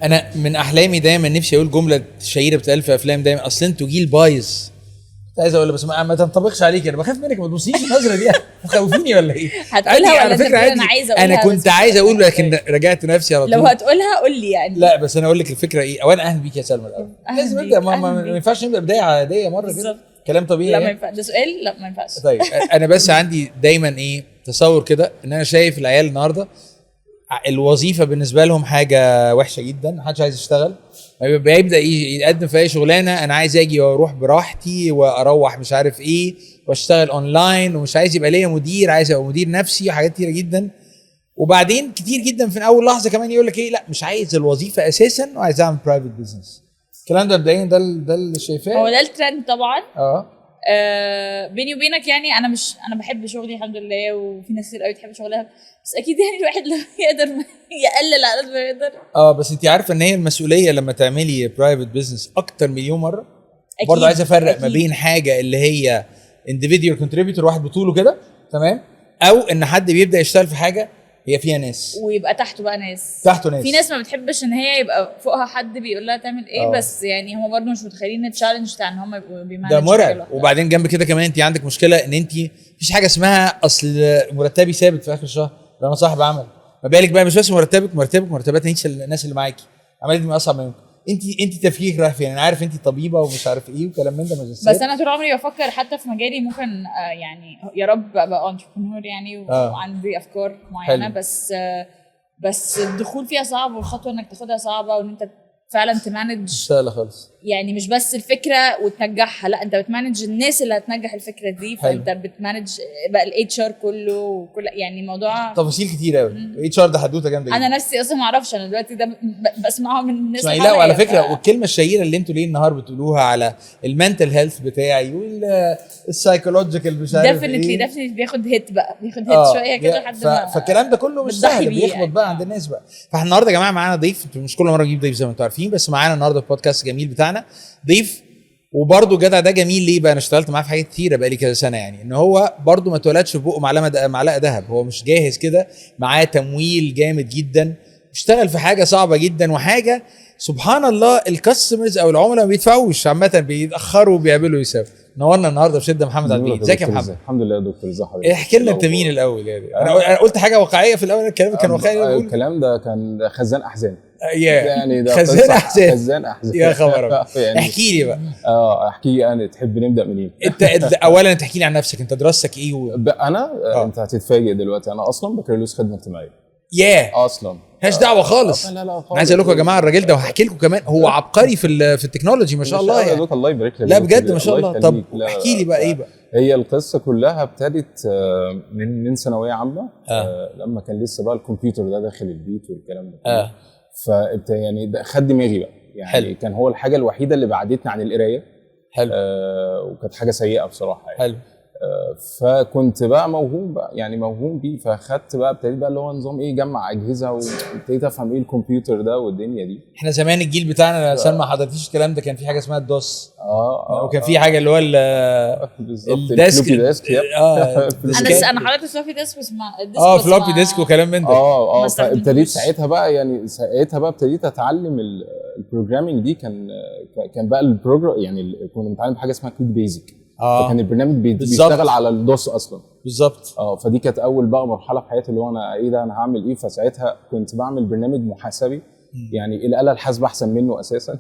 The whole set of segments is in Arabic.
انا من احلامي دايما نفسي اقول جمله شهيره بتقال في افلام دايما، اصل انتوا جيل بايظ. كنت عايز اقول بس ما تنطبقش عليك، انا بخاف منك، ما تبصيش النظره دي مخوفيني ولا ايه؟ هتقولها ولا على فكره عادي، انا عايزه اقولها؟ انا كنت عايز اقول لكن رجعت نفسي على طول. لو هتقولها قول لي يعني. لا بس انا اقول لك الفكره ايه. اولا اهلا بيك يا سلمى الاول. لازم نبدا، ما ينفعش نبدا بدايه عاديه مره كده، كلام طبيعي. لا ما ينفعش، ده سؤال، لا ما ينفعش. طيب انا بس عندي دايما ايه تصور كده، ان انا شايف العيال النهارده الوظيفه بالنسبه لهم حاجه وحشه جدا، محدش عايز يشتغل، بيبدا يقدم في اي شغلانه، انا عايز اجي واروح براحتي واروح مش عارف ايه واشتغل اونلاين، ومش عايز يبقى ليا مدير، عايز ابقى مدير نفسي وحاجات كتيره جدا. وبعدين كتير جدا في اول لحظه كمان يقول لك ايه، لا مش عايز الوظيفه اساسا وعايز اعمل برايفت بزنس. الكلام ده مبدئيا ده اللي شايفاه، هو ده الترند طبعا. بيني وبينك يعني انا بحب شغلي الحمد لله، وفي ناس كتير قوي بتحب شغلها، بس اكيد يعني الواحد لو يقدر يقلل على قد ما يقدر. بس انت عارفه ان هي المسؤوليه لما تعملي برايفت بزنس اكتر مليون مره. برضه عايز افرق ما بين حاجه اللي هي individual contributor واحد بطوله كده تمام، او ان حد بيبدا يشتغل في حاجه هي فيها ناس ويبقى تحته بقى ناس. في ناس ما بتحبش ان هي يبقى فوقها حد بيقول لها تعمل ايه. بس يعني هم برضه مش متخيلين التشالنج بتاع ان هم يبقوا بيمانجوا ده مرعب. وبعدين جنب كده كمان انت عندك مشكله ان انت مفيش حاجه اسمها اصل مرتبي ثابت في اخر الشهر، انا صاحب عمل، ما بالك بقى مش بس مرتبات الناس اللي معاكي عمليه دي اصعب منكم. انت تفكيرك رايح فين؟ انا عارف انت طبيبه ومش عارف ايه وكلام من ده ماجستير، بس انا طول عمري بفكر حتى في مجالي ممكن يعني يا رب ابقى انتربرنور يعني، وعندي افكار معينه. حلو. بس الدخول فيها صعب، والخطوه انك تاخدها صعبه، وان انت فعلا تمانج مش سهله خالص. يعني مش بس الفكره وتنجحها، لا انت بتمانج الناس اللي هتنجح الفكره دي. فانت بتمانج بقى الاتش ار كله وكل يعني موضوع تفاصيل كتير قوي. الاتش ار ده حدوته جامده. انا نفسي اصلا ما اعرفش، انا دلوقتي ده بسمعه من الناس. لا وعلى فكره والكلمه الشهيره اللي انتوا ليه النهار بتقولوها على المنتل هيلث بتاعي والسايكولوجيكال مش عارف ديفنتلي بياخد هيت بقى، بياخد هيت شويه كده لحد ما فالكلام ده كله مش سهل، بيخبط يعني بقى عند الناس بقى. فاحنا النهارده يا جماعه معانا ضيف، مش كل مره نجيب ضيف زي ما انتوا عارفين، بس معانا النهارده في بودكاست جميل بتاعنا ضيف. وبرده جدع ده جميل ليه بقى؟ انا اشتغلت معاه في حاجات كتيره بقى لي كذا سنه، يعني ان هو برده ما اتولدش في بقه معلقه ذهب، هو مش جاهز كده، معاه تمويل جامد جدا، اشتغل في حاجه صعبه جدا، وحاجه سبحان الله الكاستمرز او العملاء ما بيدفعوش عامه، بيتاخروا وبيعملوا يساوي. نورنا النهارده بشده محمد عبد. ازيك يا محمد؟ الحمد لله يا دكتور، ازي حضرتك؟ احكي لنا انت مين الاول يعني. انا قلت حاجه واقعيه في الاول، الكلام كان واقعي. الكلام ده كان خزان احزان يعني ده خزان احزان يا خبر. يعني احكي لي بقى. احكي انا، تحب نبدا منين؟ انت اولا تحكي لي عن نفسك، انت دراستك ايه انا انت هتتفاجئ دلوقتي، انا اصلا بكالوريوس خدمه اجتماعيه. اصلا مالهاش دعوه خالص. لا خالص. انا عايز اقول لكم يا جماعه الراجل ده، وهحكي لكم كمان هو عبقري في التكنولوجي ما شاء الله يعني. الله يبارك لك. لا بجد ما شاء الله. طب احكي لي بقى ايه بقى. هي القصه كلها ابتدت من ثانويه عامه. لما كان لسه بقى الكمبيوتر ده داخل البيت والكلام ده. يعني ده خد دماغي بقى يعني. حلو. كان هو الحاجه الوحيده اللي بعدتني عن القرايه. حلو. وكانت حاجه سيئه بصراحه يعني. حلو. فكنت بقى موهوم بيه، فاخدت بقى ابتديت بقى اللي هو نظام ايه، جمع اجهزه، وابتديت افهم ايه الكمبيوتر ده والدنيا دي. احنا زمان الجيل بتاعنا سلمى ما حضرتيش الكلام ده، كان في حاجه اسمها الدوس. وكان في حاجه اللي هو الديسك. انا حضرتك فلوبي ديسك، فلوبي ديسك وكلام من ده. فابتديت ساعتها بقى ابتديت اتعلم البروجرامينج دي. كان بقى البروجرام يعني كنا بنتعلم حاجه اسمها كود بيزك. فكان البرنامج بيشتغل على الدوس اصلا. بالظبط. فدي كانت اول بقى مرحله في حياتي، اللي هو انا ايه ده، انا هعمل ايه. فساعتها كنت بعمل برنامج محاسبي يعني الاله الحاسبه احسن منه اساسا.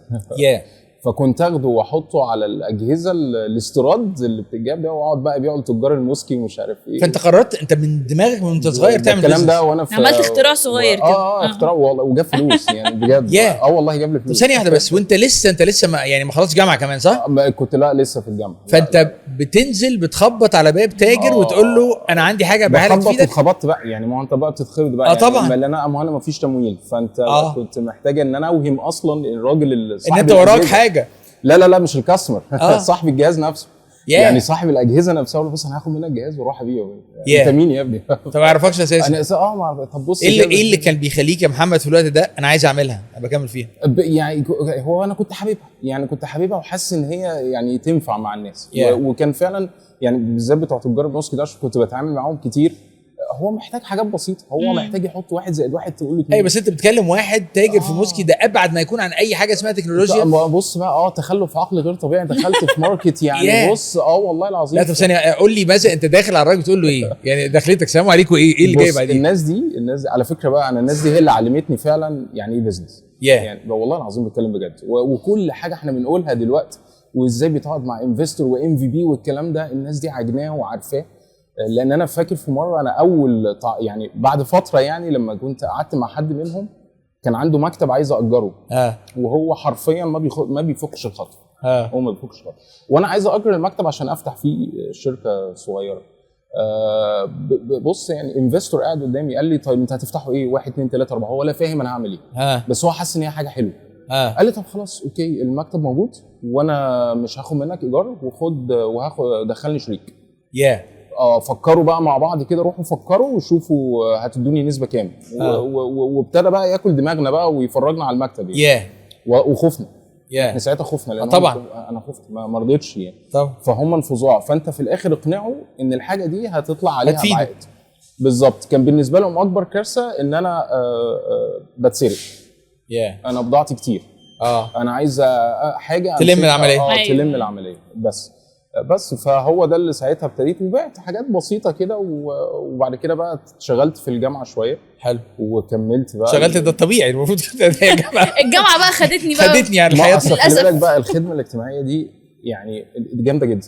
فكنت اخده واحطه على الاجهزه الاستيراد اللي بتتجاب ده، واقعد بقى بيقعد تجار الموسكي ومش عارف ايه. فانت قررت انت من دماغك وانت صغير تعمل الكلام ده، وانا عملت اختراع صغير كده. اختراع والله، وجاب فلوس يعني بجد. والله جاب لي فلوس. ثانيه واحده بس، وانت لسه ما خلصتش جامعه كمان صح؟ كنت لسه في الجامعه. فانت بتنزل بتخبط على باب تاجر وتقول له انا عندي حاجه ابيعها لك في ايدك. اتخبطت بقى يعني، ما انت بقى بتتخبط بقى. طبعا. يعني انا ما فيش تمويل، فانت كنت محتاج ان انا اوهم اصلا الراجل اللي ان انت وراك حاجه. لا مش الكاستمر. صاحب الجهاز نفسه. يعني صاحب الاجهزه نفسها. ولا بص انا هاخد منك الجهاز واروح ابيعه. انت مين يا ابني؟ طب ما اعرفكش اساسا. طب بص ايه اللي كان بيخليك يا محمد في الوقت ده انا عايز اعملها، انا بكمل فيها؟ يعني هو انا كنت حاببها وحاسس ان هي يعني تنفع مع الناس. وكان فعلا يعني بالذات بتوع تجار الموسكي ده كنت بتعامل معاهم كتير. هو محتاج حاجات بسيطه، هو محتاج يحط 1 زائد 1 تقول له 2. ايوه بس انت بتكلم واحد تاجر في موسكي، ده ابعد ما يكون عن اي حاجه اسمها تكنولوجيا. بص بقى تخلف عقل غير طبيعي، دخلت في ماركت يعني بص والله العظيم. لا طب ثانيه، قول لي مثلا انت داخل على الراجل بتقول له ايه؟ يعني دخلتك سلام عليكم ايه اللي جاي بعدين؟ الناس دي على فكره بقى، انا الناس دي هي اللي علمتني فعلا يعني ايه بزنس. يعني والله العظيم بتكلم بجد. وكل حاجه احنا بنقولها دلوقتي وازاي بتقعد مع انفستور وام في بي والكلام ده، الناس دي عجناه وعارفاه. لان انا فاكر في مره انا اول يعني بعد فتره يعني لما كنت قعدت مع حد منهم كان عنده مكتب عايز اجره وهو حرفيا ما بيفكش الخط. هو ما بيفكش الخط، وانا عايز اجر المكتب عشان افتح فيه شركه صغيره. بص يعني انفستور قاعد قدامي قال لي طيب انت هتفتحوا ايه؟ 1 2 3 4. هو ولا فاهم انا هعمل ايه، بس هو حاسس ان هي حاجه حلوه. قال لي طب خلاص اوكي المكتب موجود وانا مش هاخد منك ايجار، وهاخد دخلني شريك. فكروا بقى مع بعض كده، روحوا فكروا وشوفوا هتدوني نسبه كام. وابتدى بقى ياكل دماغنا بقى ويفرجنا على المكتب يعني. وخفنا احنا ساعتها خفنا لان طبعا انا خفت ما رضيتش يعني. فهم الفظاع، فانت في الاخر اقنعوا ان الحاجه دي هتطلع عليها عائد. بالظبط. كان بالنسبه لهم اكبر كارثه ان انا بتسرق. انا بضاعتي كتير. انا عايز حاجه تلم العمليه. تلم العمليه بس فهو ده اللي ساعتها ابتديت وبعت حاجات بسيطه كده. وبعد كده بقى اشتغلت في الجامعه شويه. حلو. وكملت بقى شغلت ده الطبيعي المفروض كده. الجامعه بقى خدتني على الحياه للاسف. بالك بقى الخدمه الاجتماعيه دي يعني جامده جدا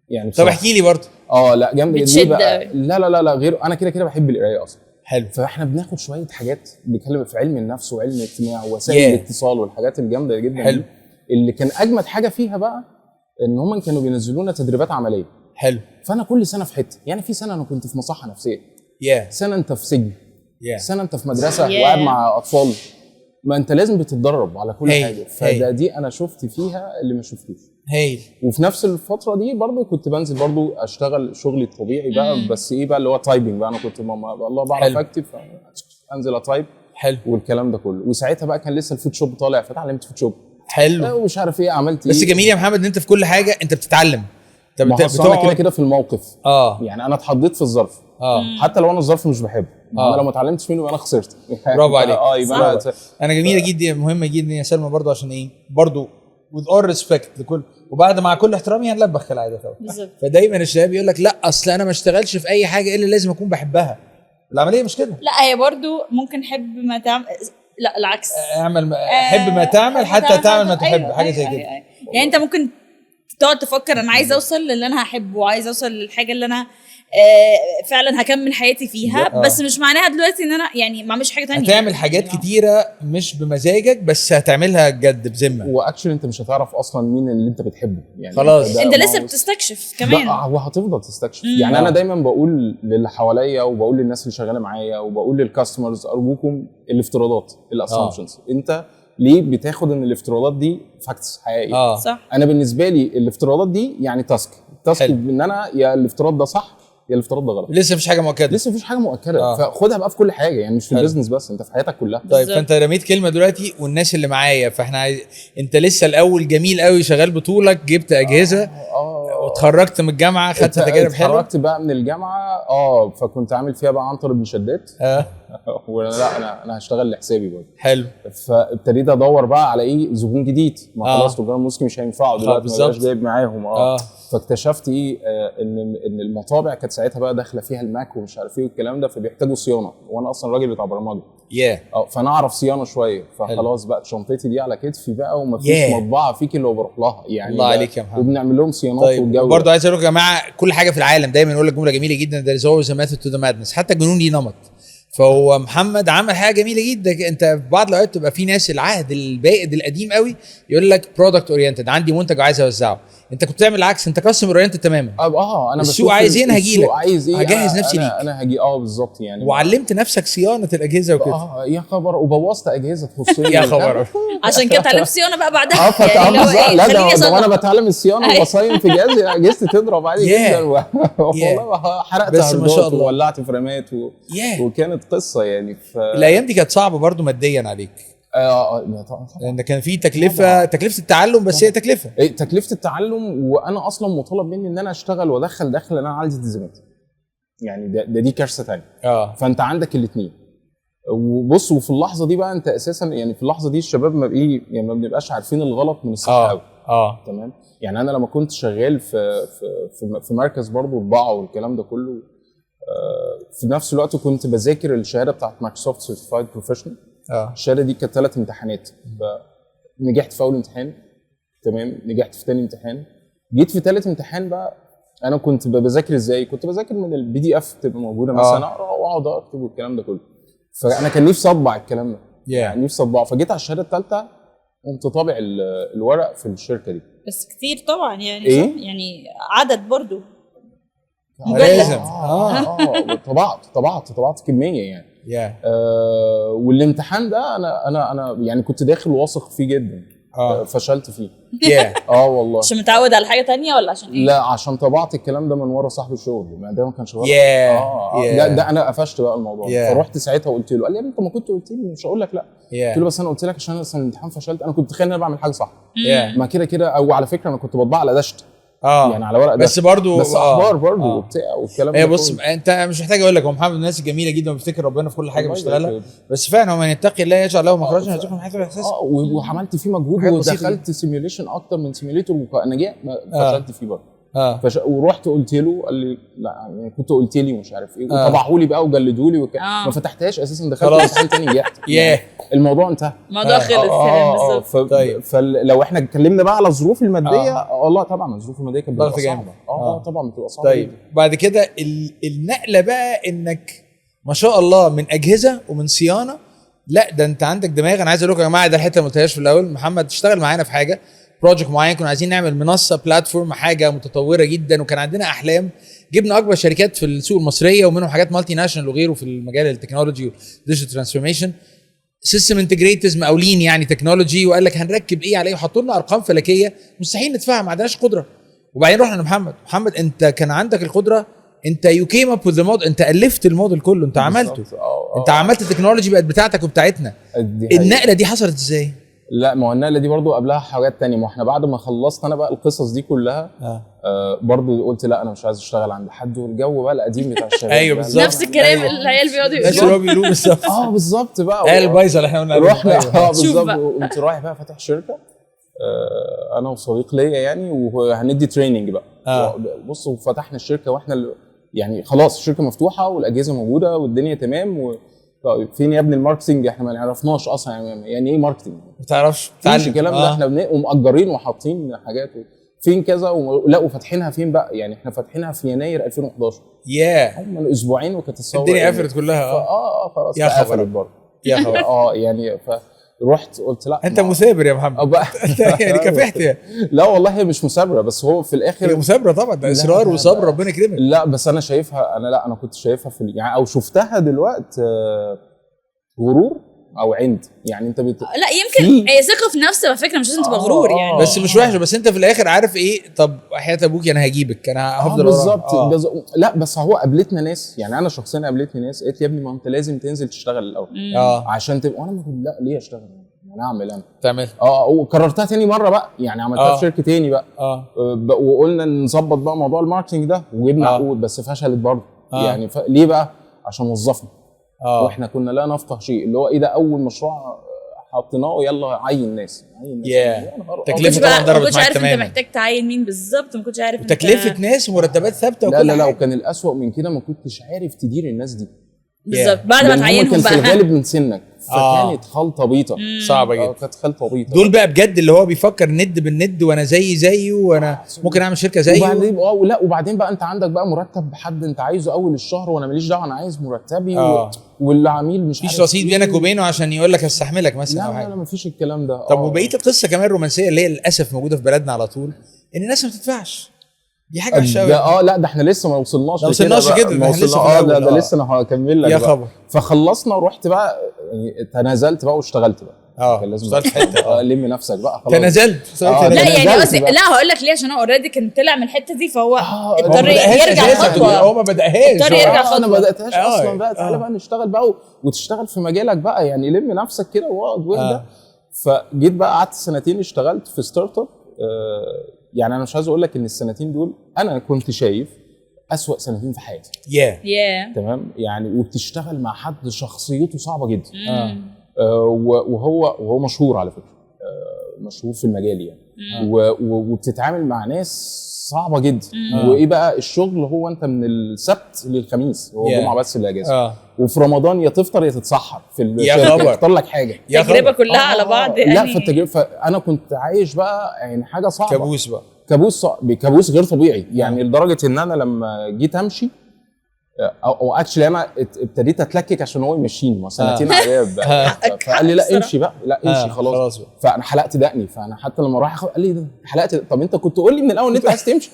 يعني. طب احكي لي برضه. لا جامده جدا بقى. لا غير انا كده بحب القرايه اصلا. حلو. فاحنا بناخد شويه حاجات بنتكلم في علم النفس وعلم الاجتماع ووسائل الاتصال والحاجات الجامده جدا. حلو. اللي كان اجمد حاجه فيها بقى ان هم كانوا بينزلونا تدريبات عمليه. حلو. فانا كل سنه في حته يعني. في سنه انا كنت في مصحه نفسيه. سنه انت في سجن. سنه انت في مدرسه وقاعد مع اطفال. ما انت لازم بتتدرب على كل حاجه. دي انا شفت فيها اللي ما شفتوش. وفي نفس الفتره دي برضو كنت بنزل برضو اشتغل شغلي الطبيعي بقى. بس ايه بقى اللي هو تايبنج بقى. انا كنت والله بعرف اكتب انزل اتايب. حلو. والكلام ده كله. وساعتها بقى كان لسه الفوتوشوب طالع فتعلمت فوتوشوب. حلو. ومش عارف ايه عملت بس جميل يا محمد ان انت في كل حاجه انت بتتعلم. طب انا كده في الموقف. يعني انا اتحطيت في الظرف. حتى لو انا الظرف مش بحبه. انا لو ما اتعلمتش منه انا خسرت. برافو عليك. انا جميله جدا مهمه جدا يا سلمى برضو عشان ايه برضو with all respect لكل وبعد مع كل احترامي هنلبخ العاده طبعا. فدايما الشباب يقول لك لا اصل انا ما اشتغلش في اي حاجه الا لازم اكون بحبها. العمليه مش كده. لا هي برضو ممكن حب ما تعمل. لا العكس. حب ما تعمل حتى تعمل ما تحب. حاجه زي كده. يعني انت ممكن تقعد تفكر انا عايز اوصل للي انا هحبه وعايز اوصل للحاجه اللي انا فعلا هكمل حياتي فيها. بس مش معناها دلوقتي ان انا يعني ما اعملش حاجه تانية. هتعمل حاجات كتيره مش بمزاجك بس هتعملها بجد بذمه. واكشلي انت مش هتعرف اصلا مين اللي انت بتحبه يعني. خلاص انت لسه بتستكشف كمان. وهتفضل تستكشف. يعني انا دايما بقول للي حواليا وبقول للناس اللي شغاله معايا وبقول للكاستمرز ارجوكم الافتراضات الاسامبشنز. انت ليه بتاخد ان الافتراضات دي فاكتس حقيقيه؟ صح. انا بالنسبه لي الافتراضات دي يعني تاسك ان انا يا الافتراض ده صح يا الافتراض ده غلط. لسه مفيش حاجه مؤكده. فخدها بقى في كل حاجه يعني مش في البيزنس بس. انت في حياتك كلها. طيب فانت رميت كلمه دلوقتي والناس اللي معايا فاحنا انت لسه الاول جميل قوي شغال بطولك جبت اجهزه واتخرجت من الجامعه خدت تجارب حلوه. اتخرجت بقى من الجامعه فكنت عامل فيها بقى عنتر بن شداد. ولا انا هشتغل لحسابي برضه. حلو. فابتديت ادور بقى على ايه زبون جديد. ما خلاص تجار موسكي مش هينفعوا دلوقتي ما بقاش جايب معاهم. فاكتشفت ايه ان المطابع كانت ساعتها بقى داخله فيها الماك ومش عارف ايه والكلام ده فبيحتاجوا صيانه وانا اصلا راجل بتاع برمجه. فانا اعرف صيانه شويه. فخلاص بقى شنطتي دي على كتفي بقى ومفيش مطبعه فيك اللي بروح لها يعني. الله عليك يا محمد. وبنعمل لهم صيانات. طيب والجو برضه عايز اقول لكم يا جماعه كل حاجه في العالم دايما يقول لك جمله جميله جدا there is always a method to the madness. حتى الجنون ليه نمط. فهو محمد عمل حاجه جميله جدا. انت في بعض الاوقات تبقى في ناس العهد البائد القديم قوي يقول لك برودكت اورينتد عندي منتج وعايز اوزعه. انت كنت بتعمل العكس. انت كاستمر اورينتد تماما. انا السوق عايز ايه انا هجي لك. عايز ايه هجهز نفسي ليك. انا هجي بالظبط يعني. وعلمت نفسك صيانه الاجهزه وكده. يا خبر. وبوظت اجهزه تخصني. يا خبر. عشان كده اتعلمت صيانه بقى بعدها. يعني لا ده وانا بتعلم الصيانه وبصين في جهازي اجهزتي تضرب عادي جدا. والله حرقت هاردات وولعت فريمات وكانت قصه يعني. الايام دي كانت صعبه برضو ماديا عليك. لان كان في تكلفه التعلم بس هي تكلفه. تكلفه التعلم وانا اصلا مطالب مني ان انا اشتغل وادخل دخل لان انا عندي التزامات. يعني دي كارثه ثانيه. فانت عندك الاثنين. وبص، وفي اللحظه دي بقى انت اساسا يعني في اللحظه دي الشباب ما يعني ما بنبقاش عارفين الغلط من الصح قوي. تمام. يعني انا لما كنت شغال في مركز برضه طباعه والكلام ده كله، في نفس الوقت كنت بذاكر الشهاده بتاعت مايكروسوفت سيرتيفايد بروفيشنال. الشهاده دي كانت 3 امتحانات. نجحت في اول امتحان، تمام، نجحت في ثاني امتحان، جيت في ثالث امتحان بقى. انا كنت بذاكر ازاي؟ كنت بذاكر من البي دي اف تبقى موجوده مثلا، اقرا واقعد اكتب والكلام ده كله. فانا كان نفسي اطبع الكلام ده، يعني نفسي اطبعه. فجيت على الشهاده الثالثه قمت طابع الورق في الشركه دي. بس كتير طبعا يعني إيه؟ يعني عدد برضو لازم. طبعت كميه يعني. والامتحان ده انا يعني كنت داخل واثق فيه جدا. فشلت فيه. والله. عشان متعود على حاجه تانية ولا عشان ايه؟ لا، عشان طبعت الكلام ده من ورا صاحب الشغل، ما ده ما كانش غلط. ده انا قفشت بقى الموضوع. فرحت ساعتها وقلت له، قال لي انت ما كنت قلت لي مش هقول لك لا. قلت له بس انا قلت لك عشان انا الامتحان فشلت. انا كنت تخيل ان انا بعمل حاجه صح. ما كده او على فكره انا كنت بطبع على دشت. يعني على ورق بس برضو بس اخبار برضو وبتاع والكلام ده. بص انت مش محتاج اقول لك، هو محمد من الناس الجميله جدا وبيفتكر ربنا في كل حاجه بيشتغلها. بس فعلا هو من يتقي الله يجعل له مخرجا ويرزقه من حيث لا يحتسب. وعملت فيه مجهود ودخلت سيميوليشن اكتر من سيميوليتور ونجاح. فشلت فيه برضه. ورحت قلت له، قال لي لا يعني كنت قلت لي ومش عارف ايه، وطبعوا لي بقى وجلدوا لي ما فتحتهاش اساسا، دخلت امتحان تاني نجحت. الموضوع انتهى، الموضوع خلص. طيب. فلو احنا اتكلمنا بقى على الظروف الماديه، والله طبعا الظروف الماديه كانت بتبقى صعبه. طبعا بتبقى صعبه. طيب بعد كده النقله بقى انك ما شاء الله من اجهزه ومن صيانه، لا ده انت عندك دماغ. انا عايز اقول لكم يا جماعه، ده الحته ما قلتهاش في الاول، محمد اشتغل معانا في حاجه بروجكت معين، كنا عايزين نعمل منصه بلاتفورم، حاجه متطوره جدا، وكان عندنا احلام. جبنا اكبر شركات في السوق المصريه ومنهم حاجات مالتي ناشونال وغيره في المجال التكنولوجي والديجيتال ترانسفورميشن. سيستم انتجريتورز مقاولين يعني تكنولوجي، وقال لك هنركب ايه عليه، وحطوا لنا ارقام فلكيه مستحيل ندفعها، ما عندناش قدره. وبعدين رحنا لمحمد انت كان عندك القدره، انت يو كيم اب وذ ذا موديل، انت الفت الموديل كله، انت عملته. انت عملت التكنولوجي بقت بتاعتك وبتاعتنا. النقله دي حصلت ازاي؟ لا، ما هو النقله دي برضو قبلها حاجات تانية. ما احنا بعد ما خلصت انا بقى القصص دي كلها برضو قلت لا انا مش عايز اشتغل عند حد، والجو بقى القديم بتاع الشباب. ايوه بالظبط، نفس الكلام اللي العيال بيقعدوا يقولوه بالظبط. بالظبط بقى العيال البايظه اللي احنا قلنا رحنا بالظبط. وقمت رايح بقى فاتح شركه انا وصديق ليا يعني، وهندي تريننج بقى. بص، وفتحنا الشركه واحنا يعني خلاص الشركه مفتوحه والاجهزه موجوده والدنيا تمام. طيب فين يا ابني الماركتنج؟ احنا ما نعرفناش اصلا يعني ايه ماركتنج، ما تعرفش مش الكلام ده. احنا ومأجرين وحاطين حاجات فين كذا لا، وفاتحينها فين بقى؟ يعني احنا فاتحينها في يناير 2011. هم من اسبوعين وكانت الثوره الدنيا قفلت كلها. خلاص يا خبر برضه يا خبر. يعني رحت قلت لا، انت مثابر يا محمد. انت يعني كافحت. لا والله هي مش مثابره، بس هو في الاخر هي مثابره طبعا، ده اصرار وصبر، ربنا يكرمك. لا بس انا شايفها، انا كنت شايفها في يعني او شفتها دلوقتي غرور او عند. يعني انت لا يمكن هي ثقه في نفس على فكره، مش لازم تبقى غرور يعني. بس مش وحشه، بس انت في الاخر عارف ايه. طب حياه ابوك انا هجيبك، انا هفضل بالظبط. لا بس هو قابلتنا ناس، يعني انا شخصيا قابلتني ناس قالت لي يا ابني ما انت لازم تنزل تشتغل الاول عشان تبقى. وانا لا ليه اشتغل؟ انا اعمل تعمل وكررتها تاني مره بقى، يعني عملتها في شركه تاني بقى. وقلنا نظبط بقى موضوع الماركتنج ده وجبنا عقود، بس فشلت برضه. يعني ليه بقى؟ عشان وظفنا. واحنا كنا لا نفقه شيء، اللي هو ايه ده اول مشروع حطيناه يلا عين ناس. تكلفه طبعا ضربت معاك تماما. ما كنتش عارف انت محتاج تعين مين بالظبط، ما كنتش عارف تكلفه ناس ومرتبات ثابته وكل لا وكان الاسوأ من كده، ما كنتش عارف تدير الناس دي بالظبط. بعد ما تعينهم بقى كان في الغالب من سنك، فكانت خلطه بيضه صعبه جدا. كانت خلطه بيضه. دول بقى بجد اللي هو بيفكر ند بالند، وانا زيه وانا ممكن اعمل شركه زيه. وبعدين وبعدين بقى انت عندك بقى مرتب بحد انت عايزه اول الشهر، وانا ماليش دعوه، انا عايز مرتبي والعميل مش فيش رصيد بينك وبينه عشان يقول لك استحملك مثلا او حاجه. لا مفيش الكلام ده. طب وبقيه القصه كمان الرومانسيه اللي هي للاسف موجوده في بلدنا على طول، ان الناس ما بتدفعش. دي حاجه وحشه قوي. لا ده احنا لسه ما وصلناش كده. ده لسه انا هكمل لك يا خبر. فخلصنا ورحت بقى يعني تنازلت بقى واشتغلت بقى. كان لازم حته لم نفسك بقى خلاص. تنازلت. لا يعني قصدي لا هقول لك ليه، عشان هو اوريدي كان طلع من الحته دي، فهو اضطر يرجع خطوه. هو ما بداهاش، اضطر يرجع خطوه. انا ما بداتهاش اصلا بقى. تعالى بقى نشتغل بقى وتشتغل في مجالك بقى، يعني لم نفسك كده واقعد واهدى. فجيت بقى قعدت سنتين اشتغلت في ستارت اب. يعني انا مش عايز اقول لك ان السنتين دول انا كنت شايف اسوأ سنتين في حياتي. تمام يعني، وبتشتغل مع حد شخصيته صعبه جدا. وهو مشهور على فكره، مشهور في المجال يعني. وبتتعامل مع ناس صعبه جدا. وايه بقى الشغل؟ هو انت من السبت للخميس، هو الجمعه بس اللي اجازه. وفي رمضان يا تفطر يا تتسحر في يختار لك حاجه. التجربه كلها على بعض يعني. لا في التجربه، فانا كنت عايش بقى يعني حاجه صعبه، كابوس بقى، كابوس غير طبيعي يعني. لدرجه ان انا لما جيت امشي او اكشلي انا ابتديت اتلكك عشان هو يمشيني، ما سنتين عذاب. فقال لي لا امشي بقى، لا امشي خلاص. فانا حلقت دقني، فانا حتى لما راح قال لي ده حلقت، طب انت كنت قول لي من الاول ان انت عايز تمشي.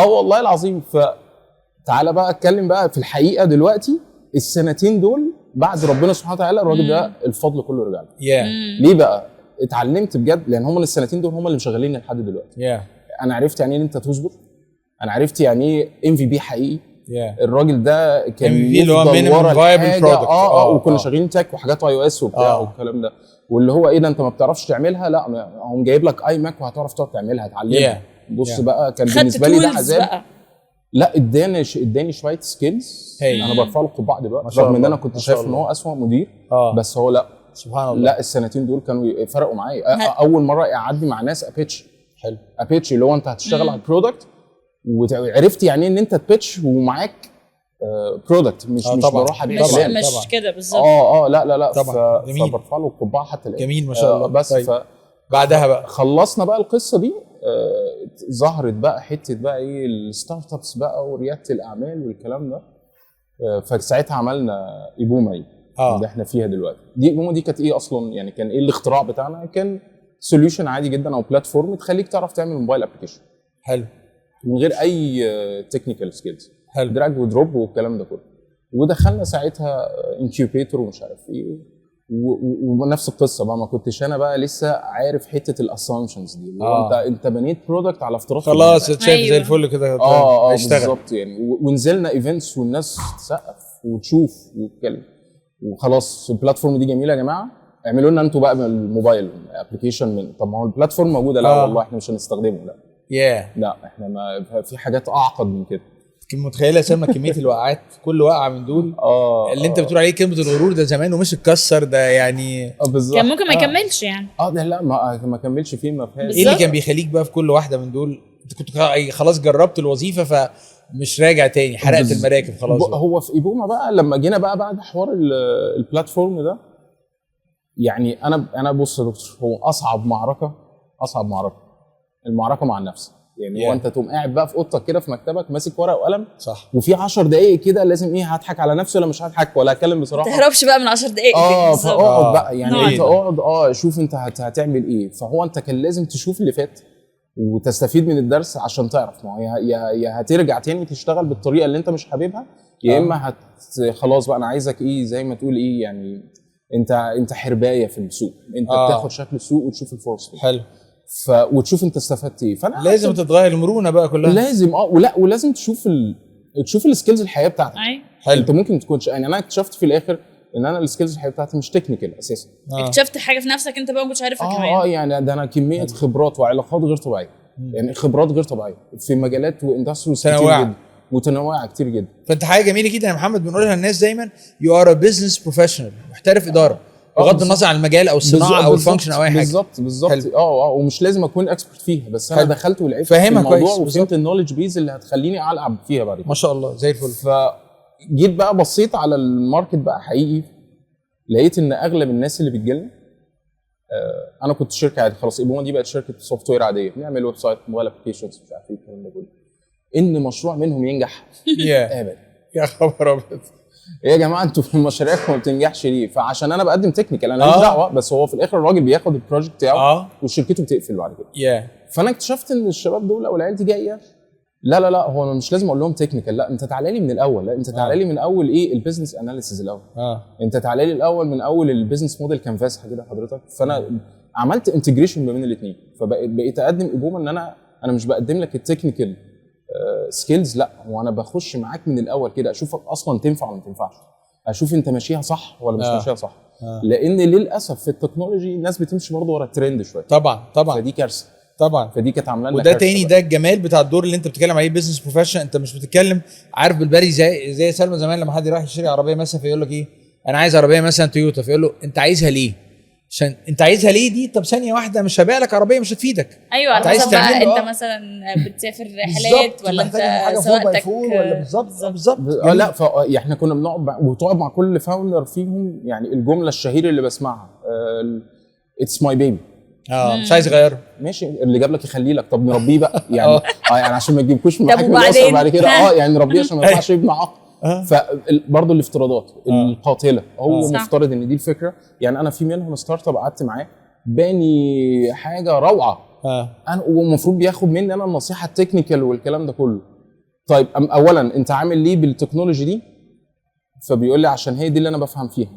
والله العظيم. فتعالى بقى اتكلم بقى في الحقيقه دلوقتي. السنتين دول بعد ربنا سبحانه وتعالى الراجل ده الفضل كله رجع له. ليه بقى؟ اتعلمت بجد، لان هم السنتين دول هم اللي مشغليني لحد دلوقتي. انا عرفت يعني ايه انت تصبر، انا عرفت يعني ايه MVP حقيقي. الراجل ده كان اللي هو مينيمم فايبل برودكت. وكنا شغالين تك وحاجات iOS وبتاع والكلام ده، واللي هو ايه ده انت ما بتعرفش تعملها؟ لا هم جايب لك اي ماك وهتعرف تقعد تعملها، اتعلمها. بص بقى كان بالنسبه لي ده عذاب. لا اداني شويه سكيلز. انا برفع له القبعه دلوقتي، رغم ان انا كنت شايف ان هو اسوأ مدير. بس هو لا سبحان الله، لا السنتين دول كانوا فرقوا معايا. اول مره اعدي مع ناس ابيتش. حلو. ابيتش اللي هو انت هتشتغل على البرودكت، وعرفت يعني ايه ان انت تبيتش ومعاك برودكت، مش بروح مش كده بالظبط. لا طبعا. فبرفع له القبعه حتى الان. جميل ما شاء الله. بس طيب. بعدها بقى خلصنا بقى القصه دي. ظهرت بقى حته بقى ايه الستارت ابس بقى ورياده الاعمال والكلام ده. فساعتها عملنا ايبوما اللي احنا فيها دلوقتي. دي ايبوما دي كانت ايه اصلا يعني؟ كان ايه الاختراع بتاعنا؟ كان سوليوشن عادي جدا او بلاتفورم تخليك تعرف تعمل موبايل ابلكيشن. حلو. من غير اي تكنيكال سكيلز. حلو. دراج ودروب والكلام ده كله. ودخلنا ساعتها انكيوبيتور ومش عارف ايه. ونفس القصه بقى، ما كنتش انا بقى لسه عارف حته الاسامبشنز دي. انت بنيت برودكت على افتراض خلاص اتشاف زي الفل كده. بالظبط يعني. ونزلنا ايفنتس والناس تسقف وتشوف وتتكلم. وخلاص البلاتفورم دي جميله يا جماعه، اعملوا لنا انتوا بقى الموبايل ابلكيشن. من طب ما هو البلاتفورم موجوده. لا والله احنا مش هنستخدمه. لا لا احنا ما في حاجات اعقد من كده. متخيله سما كميه الوقعات كل وقعه من دول اللي انت بتقول عليه كلمه الغرور ده زمان ومش اتكسر ده يعني. بالظبط. كان ممكن ما يكملش يعني. ده لا ما كملش فيه. ما فيهاش. ايه اللي كان بيخليك بقى في كل واحده من دول انت كنت خلاص جربت الوظيفه فمش راجع تاني، حرقت المراكب خلاص؟ هو في ايبوما بقى لما جينا بقى بعد حوار البلاتفورم ده، يعني انا بص يا دكتور، هو اصعب معركه المعركه مع النفس يعني. هو انت تقوم قاعد بقى في اوضتك كده في مكتبك ماسك ورقه وقلم، صح، وفي 10 دقائق كده لازم ايه، هضحك على نفسي ولا مش هضحك ولا اتكلم بصراحه. ما تهربش بقى من 10 دقائق فاقعد بقى يعني انت اقعد شوف انت هتعمل ايه. فهو انت كان لازم تشوف اللي فات وتستفيد من الدرس عشان تعرف، ما يا هترجع تاني تشتغل بالطريقه اللي انت مش حاببها، يا اما خلاص بقى انا عايزك ايه زي ما تقول ايه يعني، انت حربايه في السوق، انت بتاخد شكل السوق وتشوف الفرص فيه. حلو. وتشوف انت استفدت ايه. فانا لازم تتغير المرونه بقى كلها. لازم ولازم تشوف السكيلز الحياه بتاعتك. حلو. انت ممكن تكونش يعني، انا اكتشفت في الاخر ان انا السكيلز الحياه بتاعتي مش تكنيكال اساسا. اكتشفت حاجه في نفسك انت بقى ما كنتش عارفها كمان. يعني ده انا كميه خبرات وعلاقات غير طبيعيه. يعني خبرات غير طبيعيه في مجالات واندستريز كتير جدا، متنوعه كتير جدا. فانت حاجه جميله جدا يا محمد بنقولها للناس دايما، يو ار ا بزنس بروفيشنال، محترف اداره بغض النظر عن المجال او الصناعه او الفانكشن او اي حاجه. بالظبط. ومش لازم اكون اكسبرت فيها، بس انا دخلت ولعبت في الموضوع وفهمت النولج بيز اللي هتخليني العب فيها بعد كده. ما شاء الله زي الفل. فجيت بقى بصيت على الماركت بقى حقيقي، لقيت ان اغلب الناس اللي بتجيلنا، انا كنت شركه عادي خلاص، ايبوما دي بقت شركه سوفت وير عاديه، بنعمل ويب سايت، موبايل ابلكيشنز، مش عارف ايه الكلام ده كله. ان مشروع منهم ينجح ابدا. يا خبر ابيض، ايه يا جماعه انتوا في مشاريعكم ما بتنجحش ليه؟ فعشان انا بقدم تكنيكال، انا ماليش دعوه، بس هو في الاخر الراجل بياخد البروجكت بتاعه وشركته بتقفل بعد كده. فانا اكتشفت ان الشباب دول او العيال دي جايه، لا هو انا مش لازم اقول لهم تكنيكال، لا انت تعالى لي من الاول، لا انت تعالى لي من اول ايه البيزنس اناليسيز الاول. انت تعالى لي الاول من اول البيزنس موديل كانفاس كده حضرتك. فانا عملت انتجريشن ما بين الاثنين، فبقيت اقدم ايبوما ان انا مش بقدم لك التكنيكال سكيلز، لا وانا بخش معاك من الاول كده، اشوفك اصلا تنفع ولا ما تنفعش، اشوف انت ماشيها صح ولا مش ماشيها صح. لان للاسف في التكنولوجي الناس بتمشي برضه ورا الترند شويه. طبعا فدي كارثه. طبعا. فدي كانت عامله لنا وده تاني ده الجمال بتاع الدور اللي انت بتتكلم عليه بزنس بروفيشن. انت مش بتتكلم عارف بالبري زي سلمى زمان لما حد يروح يشتري عربيه مثلا فيقول لك ايه انا عايز عربيه مثلا تويوتا، فيقول له انت عايزها ليه؟ عشان انت عايزها ليه دي. طب ثانيه واحده مش هبيع لك عربيه مش هتفيدك. ايوه على حسب بقى انت مثلا بتسافر رحلات ولا انت سواقتك ولا بالظبط. لا احنا كنا بنقعد وتقعد مع كل فاوندر فيهم يعني الجمله الشهيره اللي بسمعها اتس ماي بيبي. مش عايز اغيره. ماشي اللي جاب لك يخليه لك، طب نربيه بقى يعني يعني عشان ما تجيبكوش من حاجه بعد كده يعني نربيه عشان ما يطلعش ابن عاق. فبرضه الافتراضات القاتله هو مفترض ان دي الفكره. يعني انا في منهم ستارت اب قعدت معاه باني حاجه روعه انا والمفروض بياخد مني انا النصيحه التكنيكال والكلام ده كله. طيب اولا انت عامل ليه بالتكنولوجي دي؟ فبيقول لي عشان هي دي اللي انا بفهم فيها.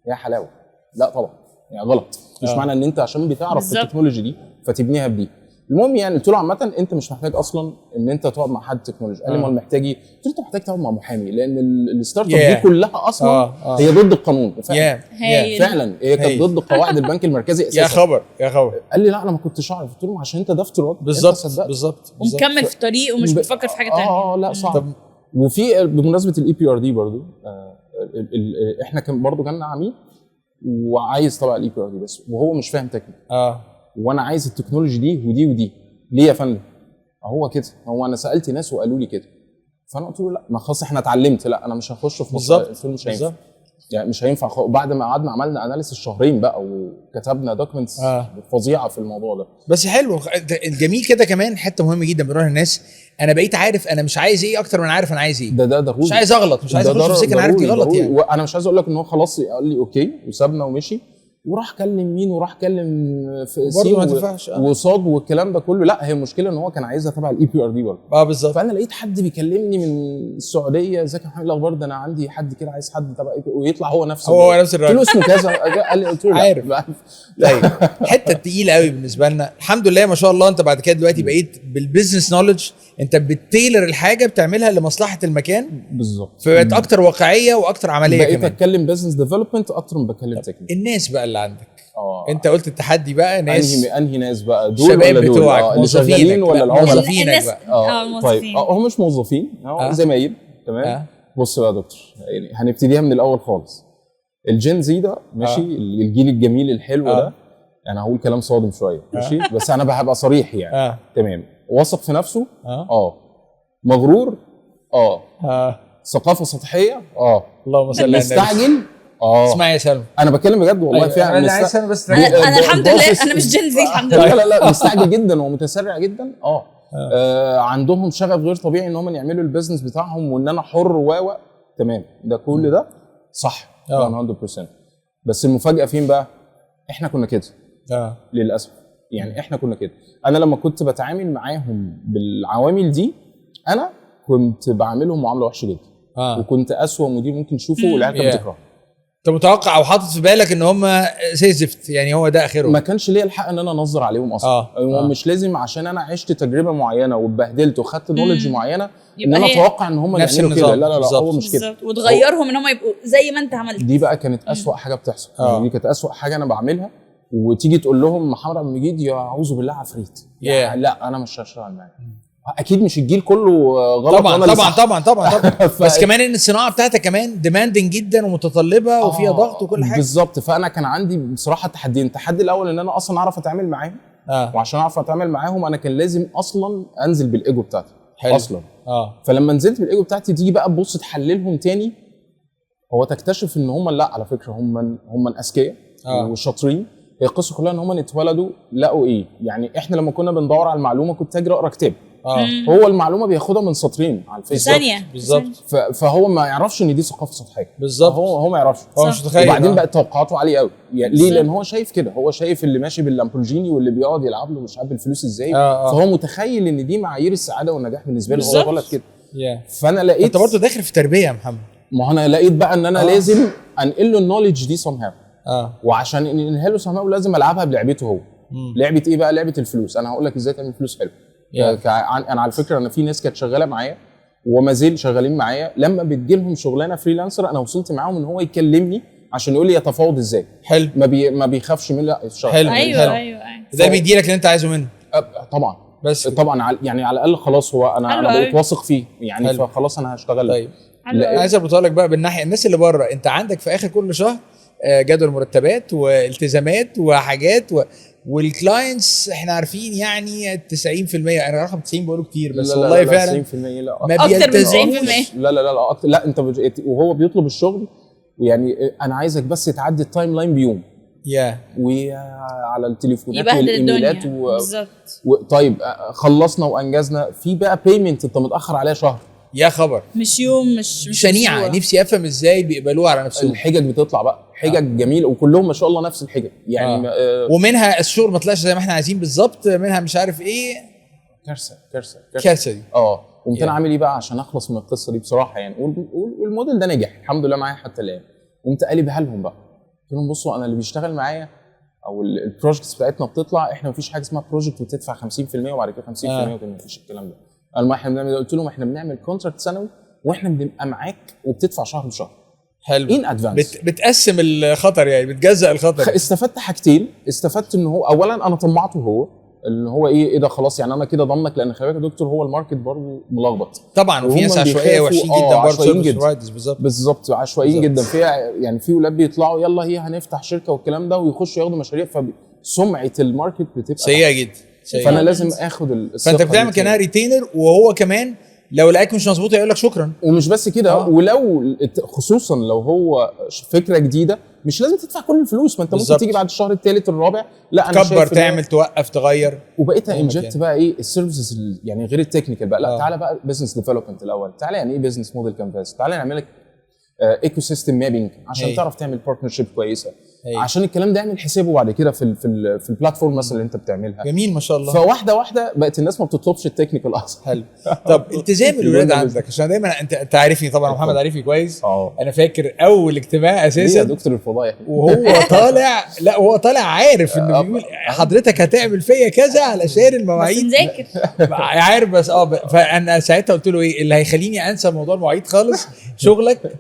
يا حلاوه لا طبعا يعني غلط. مش معنى ان انت عشان بتعرف في التكنولوجي دي فتبنيها بدي. المهم يعني قلت له عامه انت مش محتاج اصلا ان انت تقعد مع حد تكنولوجي. قال لي امال محتاج ايه؟ قلت له انت محتاج تقعد مع محامي لان الستارت اب دي كلها اصلا هي ضد القانون فعلا هي كانت ضد قواعد البنك المركزي اساسا. يا خبر. قال لي لا انا ما كنتش اعرف. قلت له عشان انت ده افتراض بالظبط ومكمل في طريق ومش بتفكر في حاجه ثانيه. لا صعب. وفي بمناسبه الاي بي ار دي برضو احنا كان برضو جالنا عميل وعايز طبعا الاي بي ار دي بس وهو مش فاهم تكنيك. وانا عايز التكنولوجي دي ودي ودي. ليه يا فندم؟ هو كده. هو انا سالت ناس وقالوا لي كده. فانا قلت له لا ما خلاص احنا اتعلمت. لا انا مش هخش في بالظبط مش هينفع يعني مش هينفع. بعد ما قعدنا عملنا اناليسيس شهرين بقى وكتبنا دوكيومنتس فظيعه في الموضوع ده. بس حلو الجميل كده كمان حته مهمه جدا بنقول للناس انا بقيت عارف انا مش عايز ايه اكتر من عارف انا عايز ايه. ده ضروري. مش عايز اغلط مش عايز اخش في سكه انا عارف دي غلط يعني. وانا مش عايز اقول لك ان هو خلاص قال لي اوكي وسابنا ومشي وراح كلم مين وراح كلم في سي وصاد والكلام ده كله. لا هي المشكله ان هو كان عايزها تبع الاي بي ار دي برضه. بالظبط. فانا لقيت حد بيكلمني من السعوديه ازيك يا محمد الاخبار ده انا عندي حد كده عايز حد تبع اي بي ويطلع هو نفس الراجل. قلت له اسمه كذا قال لي قلت له عارف. طيب حته تقيله قوي بالنسبه لنا. الحمد لله ما شاء الله انت بعد كده دلوقتي بقيت بالبيزنس نوليدج انت بتتيلر الحاجه بتعملها لمصلحه المكان بالظبط. فبقت اكتر واقعيه واكتر عمليه. بقيت اتكلم بيزنس ديفلوبمنت اكتر من بتكلم تكنيك. الناس بقى اللي عندك انت قلت التحدي بقى ناس انهي ناس بقى دول الشباب ولا دول بتوعك موظفين ولا موظفينك بقى طيب هم مش موظفين زمايل تمام. بص بقى يا دكتور يعني هنبتديها من الاول خالص. الجين زي ده ماشي الجيل الجميل الحلو ده يعني هقول كلام صادم شويه ماشي بس انا هبقى صريح يعني تمام. واثق في نفسه مغرور ثقافه سطحيه اللهم صل على النبي. مستعجل اسمع يا سلمى انا بتكلم بجد والله فعلا. انا عايز بس انا الحمد لله انا مش جين زي الحمد لله. لا مستعجل جدا ومتسرع جدا. عندهم شغف غير طبيعي ان هم يعملوا البيزنس بتاعهم وان انا حر تمام. ده كل ده صح 100%. بس المفاجاه فين بقى؟ احنا كنا كده للاسف. يعني احنا كنا كده. انا لما كنت بتعامل معاهم بالعوامل دي انا كنت بعاملهم معامله وحشه جدا وكنت اسوأ مدير ممكن تشوفه والعيال كانت بتكرهه. انت متوقع او حاطط في بالك ان هم زي زفت يعني هو ده اخرهم؟ ما كانش ليا الحق ان انا انظر عليهم اصلا. مش لازم عشان انا عشت تجربه معينه واتبهدلت وخدت نوليدج معينه ان انا اتوقع ان هم يعملوا كده. لا هو مش كده. وتغيرهم ان هم يبقوا زي ما انت عملت. دي بقى كانت اسوأ حاجه بتحصل. دي كانت اسوأ حاجه انا بعملها. وتيجي تقول لهم محمد عبد المجيد يا اعوذ بالله عفريت. لا انا مش هشتغل معاك. اكيد مش الجيل كله غلط. طبعا بس كمان ان الصناعه بتاعتك كمان ديماندنج جدا ومتطلبه وفيها ضغط وكل حاجه. بالظبط. فانا كان عندي بصراحه تحديين. التحدي الاول ان انا اصلا اعرف اتعامل معاهم وعشان اعرف اتعامل معاهم انا كان لازم اصلا انزل بالايجو بتاعتي اصلا. فلما نزلت بالايجو بتاعتي تيجي بقى تبص تحللهم تاني هو تكتشف ان هم لا على فكره هم الاذكياء والشاطرين. هي القصه كلها ان هم اتولدوا لقوا ايه. يعني احنا لما كنا بندور على المعلومه كنت اجري اقرا كتاب. هو المعلومه بياخدها من سطرين على الفيسبوك ثانيه بالظبط. فهو ما يعرفش ان دي ثقافه سطحيه بالظبط. هو ما يعرفش. هو مش متخيل. وبعدين بقى توقعاته عاليه قوي يعني ليه؟ لان هو شايف كده. هو شايف اللي ماشي باللامبورجيني واللي بيقعد يلعب له مش عارف الفلوس ازاي. فهو متخيل ان دي معايير السعاده والنجاح بالنسبه له. هو غلط كده. فانا لقيت انت برضه داخل في تربيه يا محمد. ما انا لقيت بقى ان انا لازم انقل له النوليدج دي somehow. وعشان انقلها له somehow لازم العبها بلعبته هو. لعبه ايه بقى؟ لعبه الفلوس. انا هقول لك ازاي تعمل فلوس حلو. انا على فكره انا في ناس كانت شغاله معايا وما زال شغالين معايا لما بتجي لهم شغلانه فريلانسر انا وصلت معاهم ان هو يكلمني عشان يقول لي يتفاوض ازاي. حلو. ما بيخافش من لا الشغل. حلو. ايوه ده بيدي لك اللي انت عايزه منه. طبعا بس طبعا يعني على الاقل خلاص هو انا بقيت واثق فيه يعني فخلاص انا هشتغل. طيب عايز اربطها لك بقى بالناحيه الناس اللي بره، انت عندك في اخر كل شهر جدول مرتبات والتزامات وحاجات والكلاينتس احنا عارفين يعني 90%، انا رقم 90 بقوله كتير بس لا والله لا فعلا 90% لا ما اكتر من 90%. لا اكتر. لا انت وهو بيطلب الشغل يعني انا عايزك بس تعدي التايم لاين بيوم وعلى التليفونات والايميلات بالظبط. طيب خلصنا وانجزنا في بقى بيمنت انت متاخر عليها شهر، يا خبر مش يوم مش شنيعه. أسبوع. نفسي افهم ازاي بيقبلوها على نفسهم. الحجج بتطلع بقى حجج جميله وكلهم ما شاء الله نفس الحجج يعني ومنها الشغل ما طلعش زي ما احنا عايزين بالظبط، منها مش عارف ايه كارثه دي. قمت انا عامل ايه بقى عشان اخلص من القصه دي بصراحه يعني والموديل ده نجح الحمد لله معايا حتى الان. قمت قالبها لهم بقى قلت لهم بصوا انا اللي بيشتغل معايا او البروجكتس بتاعتنا بتطلع احنا مفيش حاجه اسمها بروجكت وتدفع 50% وبعد كده 50% مفيش الكلام ده. قالوا ما احنا بنعمل، قلت لهم احنا بنعمل كونتراكت سنوي واحنا بنبقى معاك وبتدفع شهر بشهر. حلو. ان ادفانس بتقسم الخطر يعني بتجزأ الخطر. استفدت حاجتين، استفدت ان هو اولا انا طمعته هو اللي هو ايه ده خلاص يعني انا كده ضمنك، لان خلي بالك يا دكتور هو الماركت برضه ملخبط طبعا وفي ناس عشوائيه وحشين جدا برضه بالظبط عشوائيين جدا فيها يعني في ولاد بيطلعوا يلا هي هنفتح شركه والكلام ده ويخشوا ياخدوا مشاريع فسمعه الماركت بتبقى سيئه جدا. فانا لازم اخد فانت بتعمل كانها ريتينر وهو كمان لو لقاك مش مظبوط هيقول لك شكرا. ومش بس كده ولو خصوصا لو هو فكره جديده مش لازم تدفع كل الفلوس، ما انت ممكن تيجي بعد الشهر الثالث الرابع لا انا تكبر تعمل توقف تغير. وبقيت انجكت بقى ايه السيرفيسز يعني غير التكنيكال بقى لا تعالى بقى بزنس ديفلوبمنت الاول، تعالى يعني ايه بزنس موديل كانفاس، تعالى نعمل لك ايكو سيستم مابينج عشان تعرف تعمل بارتنرشيب كويسه عشان الكلام ده يعمل حسابه بعد كده في البلاتفورم مثلا اللي انت بتعملها. جميل ما شاء الله. فواحده واحده بقت الناس ما بتطلبش التكنيكال اصلا. حلو. طب التزام الولاد عندك عشان دايما انت عارفني طبعا محمد عارفني كويس. انا فاكر اول اجتماع اساسا يا دكتور الفضايح وهو طالع لا هو طالع عارف انه بيقول حضرتك هتعمل فيا كذا علشان المواعيد بس نذاكر عارف بس فانا ساعتها قلت له ايه اللي هيخليني انسى موضوع المواعيد خالص شغلك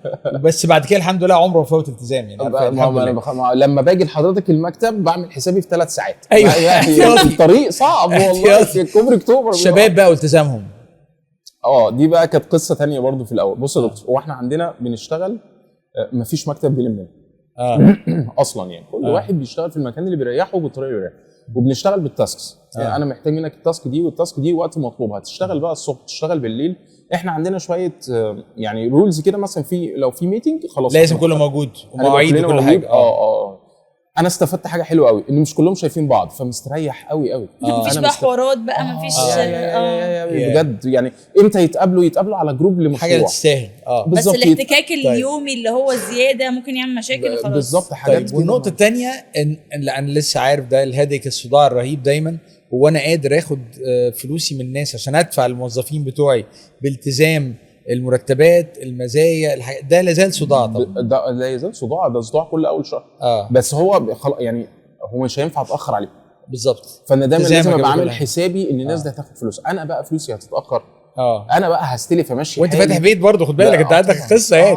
بس بعد كده الحمد لله عمره ما فوت التزام يعني. لما باجي لحضرتك المكتب بعمل حسابي في 3 ساعات. ايوه في الطريق صعب والله في كوبري اكتوبر. الشباب بقى والتزامهم دي بقى كانت قصه ثانيه برضو في الاول. بص يا دكتور هو احنا عندنا بنشتغل مفيش مكتب بيلمنا اصلا يعني كل واحد بيشتغل في المكان اللي بيريحه بالطريقه اللي بيريحه وبنشتغل بالتاسكس. يعني انا محتاج منك التاسك دي والتاسك دي وقت مطلوب هتشتغل بقى الصبح تشتغل بالليل. احنا عندنا شويه يعني رولز كده مثلا لو في ميتنج خلاص لازم كله موجود ومواعيد وكل حاجه. انا استفدت حاجه حلوه قوي ان مش كلهم شايفين بعض فمستريح قوي. مفيش بقى حوارات بقى مفيش بجد يعني امتى يتقابلوا على جروب لمشروع حاجه تستاهل. بس الاحتكاك اليومي اللي هو زياده ممكن يعمل مشاكل خلاص بالظبط حاجات. والنقطه الثانيه ان انا لسه عارف ده الهيدك الصداع الرهيب دايما هو انا قادر اخد فلوسي من الناس عشان ادفع الموظفين بتوعي بالتزام المرتبات المزايا الحاجات ده لا زال صداع طبعا. ده لا يزال صداع، ده صداع كل اول شهر. بس هو يعني هو مش هينفع اتاخر عليه بالظبط. فانا دايما لازم ابقى عامل حسابي ان الناس دي هتاخد فلوس، انا بقى فلوسي هتتاخر. انا بقى هستلف امشي وانت فاتح بيت برضه خد بالك انت عندك قصه يعني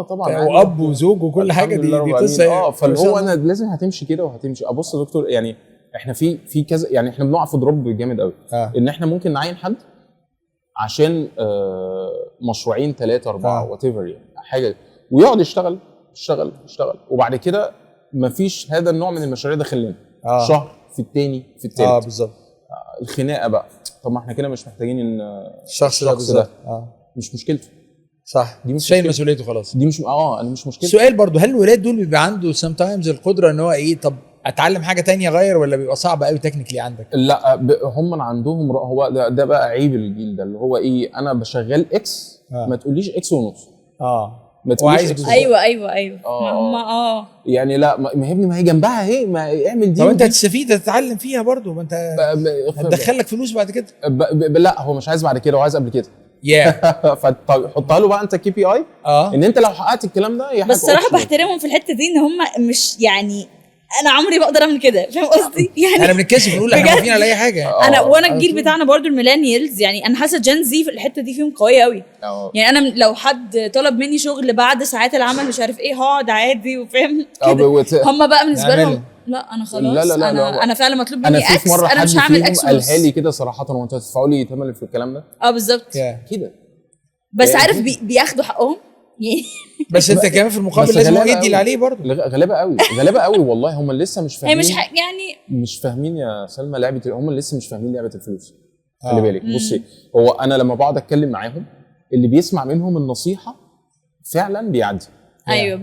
طبعا واب وزوج وكل حاجه دي قصه يعني. فاللي هو انا لازم هتمشي كده وهتمشي. ابص يا دكتور يعني احنا في كذا يعني احنا بنقع في دروب جامد قوي ان احنا ممكن نعين حد عشان مشروعين 3 4 وات ايفر يعني حاجه ويقعد يشتغل وبعد كده مفيش هذا النوع من المشاريع داخل لنا شهر في الثاني في الثالث بالظبط. الخناقه بقى طب ما احنا كده مش محتاجين ان الشخص ده مش مشكلته صح دي مش شايل مسؤوليته خلاص دي مش انا مش مشكلتي. سؤال برضو هل الولاد دول بيبقى عنده سام تايمز القدره ان هو ايه طب اتعلم حاجه تانية غير ولا بيبقى صعب قوي تكنيكلي عندك؟ لا هم عندهم هو ده بقى عيب الجيل ده اللي هو ايه انا بشغال اكس ما تقوليش اكس ونص ما تقوليش ايوه هم يعني لا ما هي ابني ما هي جنبها اهي ما اعمل دي. طب انت هتستفيد تتعلم فيها برضو ما انت هتدخل لك فلوس بعد كده. لا هو مش عايز بعد كده هو عايز قبل كده. فحطها له بقى انت كي بي اي ان انت لو حققت الكلام ده بس الصراحه بحترمهم في الحته دي ان هم مش يعني انا عمري ما اقدر اعمل كده فاهم قصدي يعني احنا بنتكسف نقول احنا عارفين على اي حاجه. وانا الجيل بتاعنا برضو الميلينيالز يعني انا حاسه جين زي في الحته دي فيهم قويه قوي. يعني انا لو حد طلب مني شغل بعد ساعات العمل مش عارف ايه هقعد عادي وفاهم كده. هم بقى بالنسبه لهم لا انا خلاص. لا لا لا انا فعلا مطلوب انا مني في اكس، مره انا حد مش هعمل فيهم اكس قالها لي كده صراحه، هو انتوا هتدفعوا لي ثمن في الكلام ده بالظبط كده. بس يعني عارف بياخدوا حقهم يعني. بس انت كمان في المقابل بس لازم هو غلابة يدي اللي قوي. عليه برضه. غلابه قوي غلابه قوي والله. هم لسه مش هي فاهمين، مش يعني مش فاهمين يا سلمى لعبه، هم لسه مش فاهمين لعبه الفلوس. خلي بالك بصي، هو انا لما بقعد اتكلم معاهم اللي بيسمع منهم النصيحه فعلا بيعدي. ايوه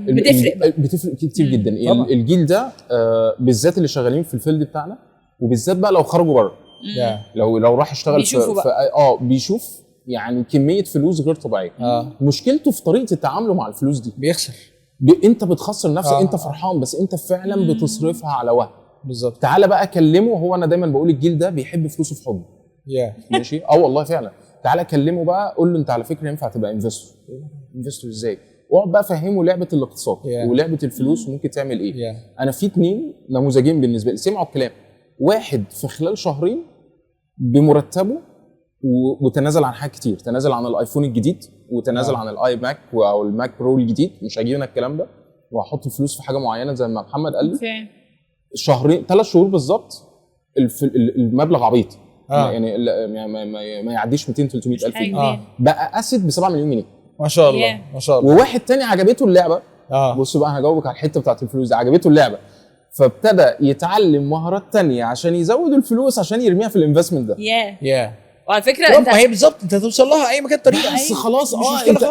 بتفرق كتير جدا. طبعا. الجيل ده بالذات اللي شغالين في الفيلد بتاعنا، وبالذات بقى لو خرجوا بره، لو راح يشتغل بيشوف يعني كميه فلوس غير طبيعيه. مشكلته في طريقه التعامل مع الفلوس دي، بيخسر. انت بتخسر نفسك. انت فرحان بس انت فعلا بتصرفها على وهم. بالظبط. تعالى بقى كلمه. هو انا دايما بقول الجيل ده بيحب فلوسه في حضنه. ماشي. والله فعلا. تعالى كلمه بقى، قول له انت على فكره ينفع تبقى انفستور ازاي، واقعد بقى فهمه لعبه الاقتصاد ولعبه الفلوس وممكن تعمل ايه. انا في 2 نموذجين بالنسبه لي سمعوا الكلام. واحد في خلال شهرين بمرتبه وتنازل عن حاجات كتير، تنازل عن الايفون الجديد، وتنازل عن الاي ماك او الماك برو الجديد، مش هجيب لك الكلام ده، وهحط الفلوس في حاجه معينه زي ما محمد قال لي. شهرين 3 شهور بالظبط المبلغ عبيط. يعني ما يعديش 200 300 الف جنيه. بقى اسد ب 7 مليون جنيه ما شاء الله ما شاء الله. وواحد تاني عجبته اللعبه. بصوا بقى هجاوبك على الحته بتاعت الفلوس دي. عجبته اللعبه فابتدى يتعلم مهارات تانية عشان يزود الفلوس عشان يرميها في الانفستمنت ده. وعلى فكره انت هي بالظبط انت هتوصل لها اي مكان طريقه بس خلاص.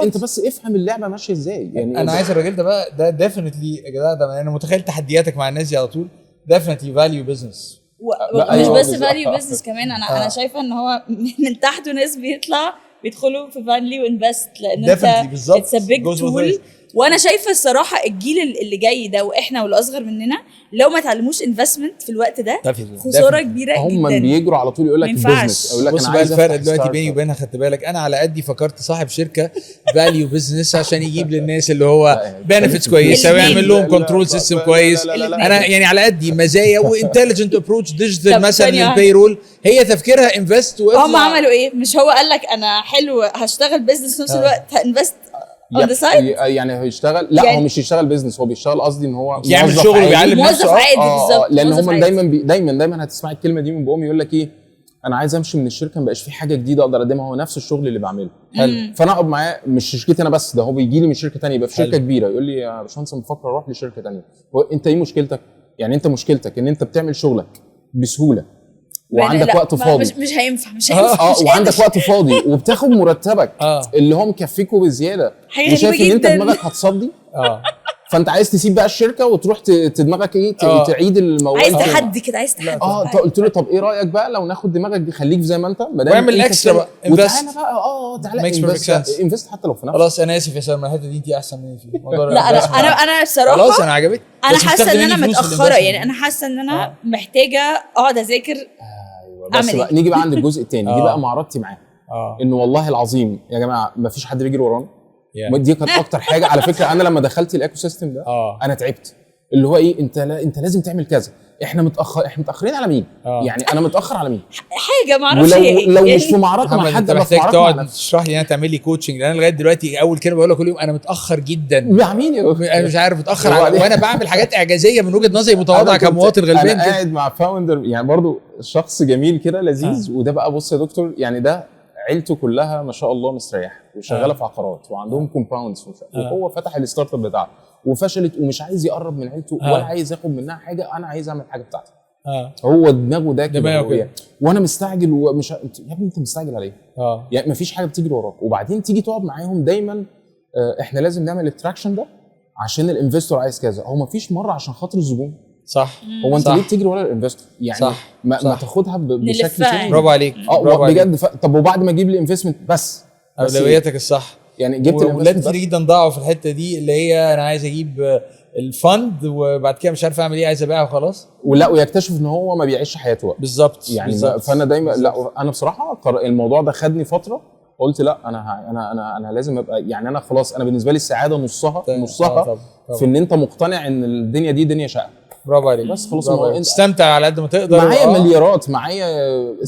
انت بس افهم اللعبه ماشيه ازاي. يعني انا عايز الراجل ده بقى ده ديفينتلي يا جدع. ده انا متخيل تحدياتك مع الناس دي على طول. ديفينتلي فاليو بزنس. مش بس فاليو بزنس كمان. انا شايفه ان هو من تحته ناس بيدخلوا في فاليو انفست، لان انت اتس ا بيج تول. وانا شايفه الصراحه الجيل اللي جاي ده واحنا واللي اصغر مننا لو ما اتعلموش انفستمنت في الوقت ده خساره كبيره جدا. هم بيجروا على طول يقول لك البيزنس، يقول لك انا عايز الفرق دلوقتي بيني وبينها. خدت بالك انا على قدي فكرت صاحب شركه فاليو بزنس عشان يجيب للناس اللي هو بنفيتس كويسه ويعمل لهم كنترول سيستم كويس. انا يعني على قدي مزايا وانتليجنت ابروتش ديجيتال مثلا للبيرول. هي تفكيرها انفست. هم عملوا ايه؟ مش هو قال لك انا حلو هشتغل بزنس في نفس الوقت هانفست يعني هيشتغل. لا يعني هو مش يشتغل بيزنس، هو بيشتغل قصدي ان هو يعمل شغل ويعلم نفسه. موظف عادي بالظبط. لان هم دايما هتسمعي الكلمه دي من بقهم يقول لك ايه، انا عايز امشي من الشركه ما بقاش في حاجه جديده اقدر اقدمها، هو نفس الشغل اللي بعمله. فانا اقعد معاه، مش شركتي انا بس، ده هو بيجي لي من شركه ثانيه، يبقى في شركه كبيره يقول لي يا باشمهندس انا بفكر اروح لشركه ثانيه. انت ايه مشكلتك؟ يعني انت مشكلتك ان انت بتعمل شغلك بسهوله وعندك وقت فاضي. مش هينفع وعندك وقت فاضي وبتاخد مرتبك اللي هو مكفيكوا بزياده، وشايف ان انت دماغك هتصدي. فانت عايز تسيب بقى الشركه وتروح دماغك ايه تعيد الموال. عايز تحدي كده، عايز تحدي. قلت له طب ايه رايك بقى لو ناخد دماغك دي خليك زي ما انت واعمل اكسترا بقى وتعالى بقى تعالى انفست حتى لو في نفسك. خلاص انا اسف يا سلمى الحته دي انت احسن مني فيها. لا انا بصراحه خلاص انا عجبتني. انا حاسه ان انا متاخره. يعني انا حاسه ان انا محتاجه اقعد اذاكر. بس بقى نيجي بقى عند الجزء الثاني. دي بقى معرضتي معاه انه والله العظيم يا جماعه ما فيش حد بيجري ورانا. دي كانت اكتر حاجه على فكره. انا لما دخلت الايكو سيستم ده انا تعبت. اللي هو ايه، انت لازم تعمل كذا. احنا متاخرين على مين؟ يعني انا متاخر على مين؟ حاجه ما اعرفش لو مش في معركه مع حد محتاج تقعد تشرح لي. انا تعمل لي كوتشنج. انا لغايه دلوقتي اول كلمه بقولها كل يوم انا متاخر جدا. مع مين يا انا مش عارف متاخر وانا بعمل حاجات اعجازيه من وجهه نظري متواضعه كمواطن غلبان. انا قاعد مع فاوندر يعني برضو شخص جميل كده لذيذ. وده بقى بص يا دكتور، يعني ده عيلته كلها ما شاء الله مستريحه وشغاله في عقارات وعندهم كومباوندز وهو فتح الستارت اب بتاعه وفشلت ومش عايز يقرب من عيلته ولا عايز ياخد منها حاجه. انا عايز اعمل حاجه بتاعتي. هو دماغه ده كده. وانا مستعجل ومش يا ابني انت مستعجل على ايه؟ يعني مفيش حاجه بتجري وراك. وبعدين تيجي تقعد معاهم دايما احنا لازم نعمل التراكشن ده عشان الانفستور عايز كذا. هو مفيش مره عشان خاطر الزبون. صح. هو انت ليه بتجري ورا الانفستور؟ يعني صح. ما تاخدها بشكل تاني. برافو عليك. بجد. طب وبعد ما اجيب لي انفستمنت بس اولوياتك الصح. يعني جبت ولاد كتير جدا ضاعوا في الحته دي اللي هي انا عايز اجيب الفند وبعد كده مش عارف اعمل ايه، عايز ابيعها وخلاص. ولا ويكتشف ان هو ما بيعيش حياته بالظبط. يعني بالزبط. فانا دايما لا انا بصراحه الموضوع ده خدني فتره. قلت لا انا لازم ابقى يعني انا خلاص. انا بالنسبه لي السعاده نصها طبعا. في ان انت مقتنع ان الدنيا دي دنيا شقه. برافو عليك. بس خلاص انت استمتع على قد ما تقدر. معايا مليارات معايا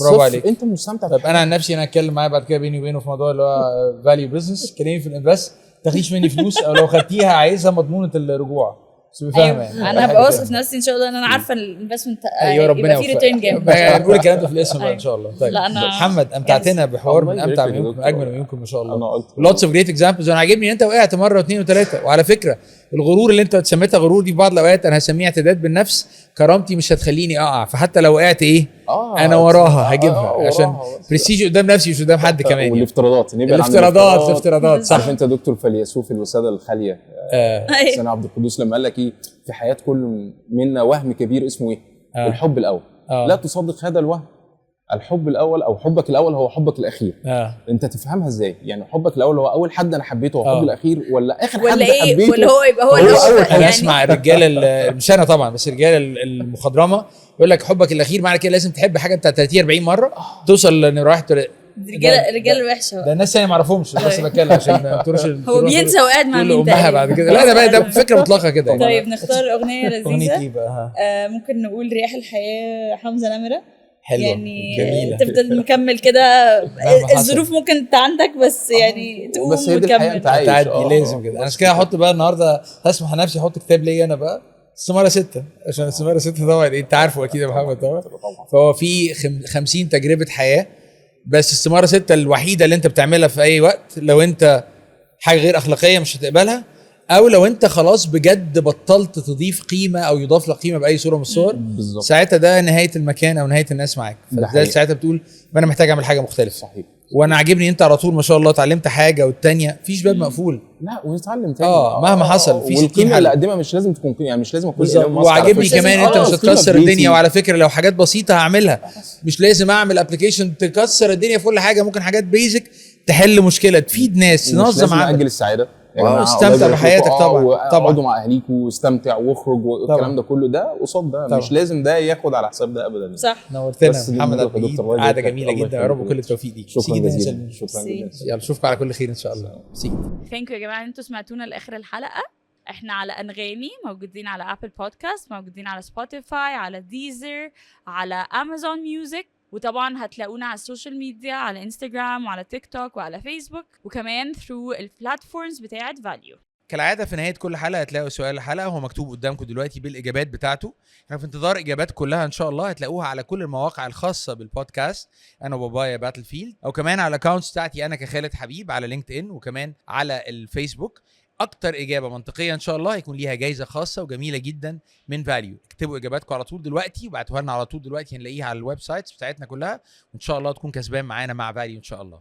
برافو عليك. انت مستمتع. طب انا عن نفسي انا اتكلم معايا بعد كده بيني وبينه في موضوع اللي هو فاليو بزنس. كلمني في الانفست تاخديش مني فلوس او لو خدتيها عايزها مضمونه الرجوع. ايوه انا هبقى واثق في نفسي ان شاء الله، ان انا عارفه الانفستمنت يبقى في ريتيرن جامد. نقول الكلام ده في الاسم بقى ان شاء الله. طيب محمد امتعتنا بحوار من امتع من اجمل ما يمكن ما شاء الله. لوتس اوف جريت اكزامبلز. وانا عاجبني ان انت وقعت مره واثنين وثلاثه. وعلى فكره الغرور اللي انت سميتها غرور دي في بعض الاوقات انا هسميها اعتداد بالنفس. كرامتي مش هتخليني اقع، فحتى لو وقعت انا وراها هجيبها عشان برستيج قدام نفسي مش قدام حد كمان. والافتراضات الافتراضات صح. عارف انت دكتور فيلسوف الوساده الخاليه سنة عبد القدوس لما قال لك في حياه كل منا وهم كبير اسمه الحب الاول. لا تصدق هذا الوهم. الحب الاول او حبك الاول هو حبك الاخير. انت تفهمها ازاي؟ يعني حبك الاول هو اول حد انا حبيته هو حبي الاخير، ولا اخر حد حبيته ولا هو يبقى هو الاول؟ انا اسمع الرجاله مش انا طبعا، بس الرجاله المخضرمه يقول لك حبك الاخير معنى كده لازم تحب حاجه بتاع 30 40 مره توصل ان رايح الرجاله وحشه. ده الناس ثانيه ما اعرفهمش بس بتكلم عشان تروش هو بينسى وقاعد مع مين امها بعد كده. لا ده فكره مطلقه كده. طيب نختار اغنيه لذيذه. ممكن نقول رياح الحياه حمزه نمره. حلوة يعني جميلة. تفضل مكمل كده. الظروف ممكن انت عندك بس يعني تقوم وتكمل تعدي لازم كده. انا عشان كده هحط بقى النهارده هسمح لنفسي احط كتاب ليا انا بقى السماره 6 عشان السماره 6 طبعا انت عارفه اكيد يا محمد طبعا. فهو في 50 تجربه حياه، بس السماره 6 الوحيده اللي انت بتعملها في اي وقت لو انت حاجه غير اخلاقيه مش هتقبلها، او لو انت خلاص بجد بطلت تضيف قيمه او يضاف لك قيمه باي صوره من الصور. ساعتها ده نهايه المكان او نهايه الناس معاك. فده ساعتها بتقول انا محتاج اعمل حاجه مختلفه. صحيح. وانا عاجبني انت على طول ما شاء الله اتعلمت حاجه والتانيه مفيش باب مقفول. لا ونتعلم تاني مهما حصل في 60 والقيمه اللي اقدمها مش لازم تكون يعني مش لازم اكون وعاجبني كمان انت مش هتكسر الدنيا. وعلى فكره لو حاجات بسيطه هعملها، مش لازم اعمل ابلكيشن تكسر الدنيا في كل حاجه. ممكن حاجات بيزك تحل مشكله تفيد ناس تنظم عمل. نأجل السعاده يا جماعه، استمتع بحياتك طبعا. اقعدوا مع اهليكوا واستمتع واخرج والكلام ده كله ده قصاد ده طبعا. مش لازم ده ياخد على حساب ده ابدا. صح. نورتنا محمد قعده جميله جدا. يا رب كل التوفيق ليك. شكرا جزيلا. شكرا جدا. يلا اشوفكم على كل خير ان شاء الله. ثانك يو يا جماعه انتوا سمعتونا لاخر الحلقه. احنا على انغامي، موجودين على ابل بودكاست، موجودين على سبوتيفاي، على ديزر، على امازون ميوزك، وطبعا هتلاقونا على السوشيال ميديا على انستغرام وعلى تيك توك وعلى فيسبوك، وكمان ثرو البلاتفورمز بتاعت فاليو. كالعاده في نهايه كل حلقه هتلاقوا سؤال الحلقه هو مكتوب قدامكم دلوقتي بالاجابات بتاعته. احنا في انتظار اجابات كلها ان شاء الله. هتلاقوها على كل المواقع الخاصه بالبودكاست انا وبابايا باتل فيلد، او كمان على الاكونتس بتاعتي انا كخالد حبيب على لينكد ان وكمان على الفيسبوك. اكتر اجابه منطقيه ان شاء الله هيكون ليها جايزه خاصه وجميله جدا من فاليو. اكتبوا اجاباتكم على طول دلوقتي وابعتوها لنا على طول دلوقتي، هنلاقيها على الويب سايتس بتاعتنا كلها، وان شاء الله تكون كسبان معانا مع فاليو ان شاء الله.